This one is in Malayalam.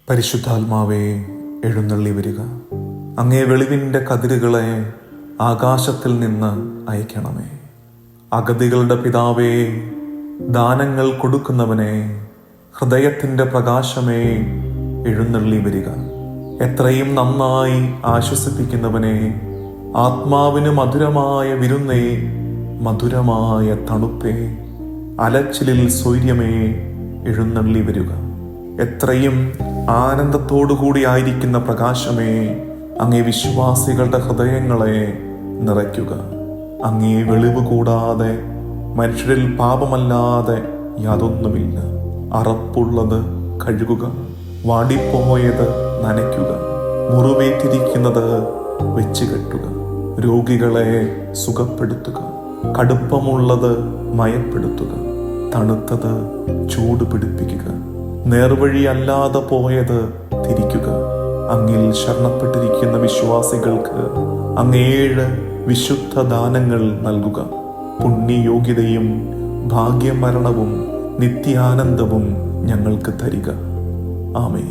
പരിശുദ്ധാത്മാവേ, എഴുന്നള്ളി വരിക. അങ്ങേ വെളിവിൻ്റെ കതിരുകളെ ആകാശത്തിൽ നിന്ന് അയക്കണമേ. അഗതികളുടെ പിതാവേ, ദാനങ്ങൾ കൊടുക്കുന്നവനെ, ഹൃദയത്തിൻ്റെ പ്രകാശമേ, എഴുന്നള്ളി വരിക. എത്രയും നന്നായി ആശ്വസിപ്പിക്കുന്നവനെ, ആത്മാവിന് മധുരമായ വിരുന്നേ, മധുരമായ തണുപ്പേ, അലച്ചിലിൽ സ്വൈര്യമേ, എഴുന്നള്ളി വരിക. എത്രയും ആനന്ദത്തോടുകൂടി ആയിരിക്കുന്ന പ്രകാശമേ, അങ്ങേ വിശ്വാസികളുടെ ഹൃദയങ്ങളെ നിറയ്ക്കുക. അങ്ങേ വെളിവ് കൂടാതെ മനുഷ്യരിൽ പാപമല്ലാതെ യാതൊന്നുമില്ല. അറപ്പുള്ളത് കഴുകുക, വാടിപ്പോയത് നനയ്ക്കുക, മുറിവേറ്റിരിക്കുന്നത് വെച്ച് കെട്ടുക, രോഗികളെ സുഖപ്പെടുത്തുക, കടുപ്പമുള്ളത് മയപ്പെടുത്തുക, തണുത്തത് ചൂട് പിടിപ്പിക്കുക, നേർവഴിയല്ലാതെ പോയത് തിരിക്കുക. അങ്ങിൽ ശരണപ്പെട്ടിരിക്കുന്ന വിശ്വാസികൾക്ക് അങ്ങേഴ് വിശുദ്ധ ദാനങ്ങൾ നൽകുക. പുണ്യയോഗ്യതയും ഭാഗ്യമരണവും നിത്യാനന്ദവും ഞങ്ങൾക്ക് തരിക. ആമേൻ.